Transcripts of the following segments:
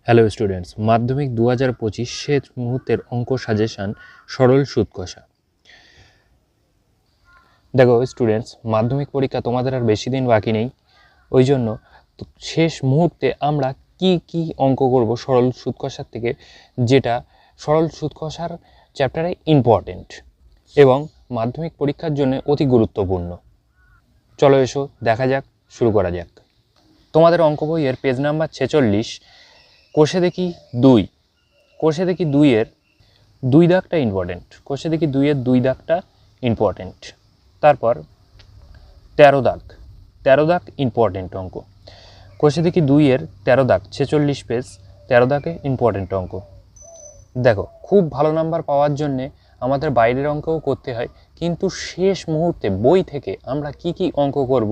Hello students, মাধ্যমিক 2025 শেষ মুহূর্তের অঙ্ক সাজেশন সরল সুদ কষা। দেখো স্টুডেন্টস, মাধ্যমিক পরীক্ষা তোমাদের আর বেশি দিন বাকি নেই। ওই জন্য শেষ মুহূর্তে আমরা কি অঙ্ক করব সরল সুদ কষার থেকে, যেটা সরল সুদ কষার চ্যাপ্টারে ইম্পর্টেন্ট এবং মাধ্যমিক পরীক্ষার জন্য অতি গুরুত্বপূর্ণ। চলো এসো দেখা যাক, শুরু করা যাক। তোমাদের অঙ্ক বইয়ের পেজ নাম্বার 46, কোষে দেখি 2। কোষে দেখি 2-এর 2 দাগটা ইম্পর্টেন্ট। কোষে দেখি 2-এর 2 দাগটা ইম্পর্টেন্ট। তারপর 13 দাগ, 13 দাগ ইম্পর্টেন্ট অঙ্ক। কোষে দেখি 2-এর 13 দাগ, 46 পেজ, 13 দাগে ইম্পর্টেন্ট অঙ্ক। দেখো, খুব ভালো নাম্বার পাওয়ার জন্যে আমাদের বাইরের অঙ্কও করতে হয়, কিন্তু শেষ মুহূর্তে বই থেকে আমরা কি অঙ্ক করব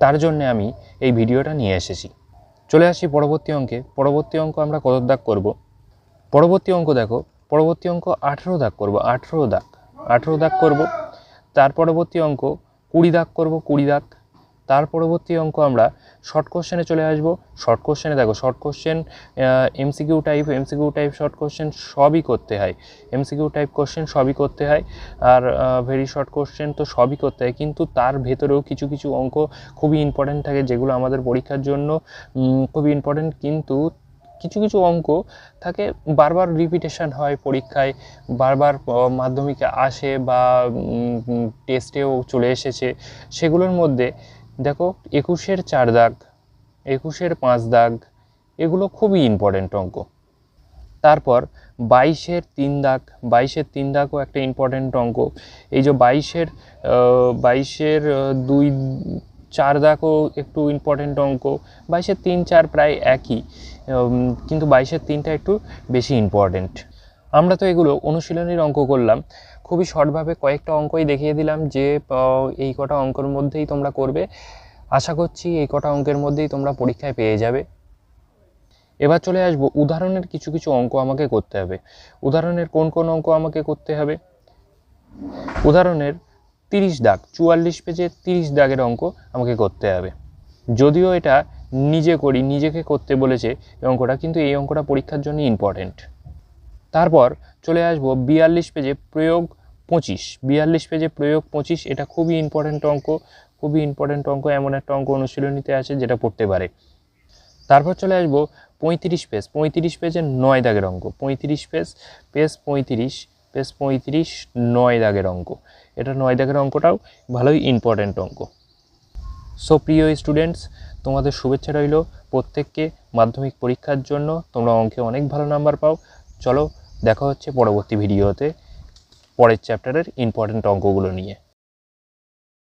তার জন্য আমি এই ভিডিওটা নিয়ে এসেছি। চলে আসি পরবর্তী অঙ্কে। পরবর্তী অঙ্ক আমরা কত দাগ করব? পরবর্তী অঙ্ক দেখো, পরবর্তী অঙ্ক 18 দাগ করব। 18 দাগ করব। তার পরবর্তী অঙ্ক 20 দাগ করব, 20 দাগ। তার পরবর্তী অঙ্ক আমরা শর্ট কোশ্চেনে চলে আসব। শর্ট কোশ্চেনে দেখো, short question MCQ type short question সবই করতে হয়। এমসিকিউ টাইপ কোশ্চেন সবই করতে হয়, আর ভেরি শর্ট কোশ্চেন তো সবই করতে হয়, কিন্তু তার ভেতরেও কিছু অঙ্ক খুবই ইম্পর্টেন্ট থাকে, যেগুলো আমাদের পরীক্ষার জন্য খুবই ইম্পর্টেন্ট। কিন্তু কিছু অঙ্ক থাকে বারবার রিপিটেশন হয় পরীক্ষায়, বারবার মাধ্যমিকে আসে বা টেস্টেও চলে এসেছে। সেগুলোর মধ্যে দেখো 21-এর 4 দাগ, 21-এর 5 দাগ, এগুলো খুবই ইম্পর্টেন্ট অঙ্ক। তারপর 22-এর 3 দাগ, 22-এর 3 দাগও একটা ইম্পর্টেন্ট অঙ্ক। এই যে 22-এর 2-4 দাগও একটু ইম্পর্টেন্ট অঙ্ক। 22-এর 3-4 প্রায় একই, কিন্তু 22-এর 3টা একটু বেশি ইম্পর্টেন্ট। আমরা তো এগুলো অনুশীলনীর অঙ্ক করলাম, খুবই শর্টভাবে কয়েকটা অঙ্কই দেখিয়ে দিলাম যে এই কটা অঙ্কের মধ্যেই তোমরা করবে। আশা করছি এই কটা অঙ্কের মধ্যেই তোমরা পরীক্ষায় পেয়ে যাবে। এবার চলে আসবো উদাহরণের কিছু অঙ্ক আমাকে করতে হবে। উদাহরণের কোন অঙ্ক আমাকে করতে হবে? উদাহরণের 30 দাগ, 44 পেজে 30 দাগের অঙ্ক আমাকে করতে হবে। যদিও এটা নিজেকে করতে বলেছে এই অঙ্কটা, কিন্তু এই অঙ্কটা পরীক্ষার জন্য ইম্পর্টেন্ট। তারপর চলে আসবো 42 পেজে প্রয়োগ 25। 42 পেজে প্রয়োগ 25, এটা খুবই ইম্পর্টেন্ট অঙ্ক। এমন একটা অঙ্ক অনুশীলনীতে আছে যেটা পড়তে পারে। তারপর চলে আসবো 35 পেজ, 35 পেজের 9 দাগের অঙ্ক। 35 পেজ 35 9 দাগের অঙ্ক। এটা 9 দাগের অঙ্কটাও ভালোই ইম্পর্টেন্ট অঙ্ক। সো প্রিয় স্টুডেন্টস, তোমাদের শুভেচ্ছা রইল প্রত্যেককে মাধ্যমিক পরীক্ষার জন্য। তোমরা অঙ্কে অনেক ভালো নাম্বার পাও। চলো দেখা হচ্ছে পরবর্তী ভিডিওতে পরের চ্যাপ্টারের ইম্পর্টেন্ট অঙ্কগুলো নিয়ে।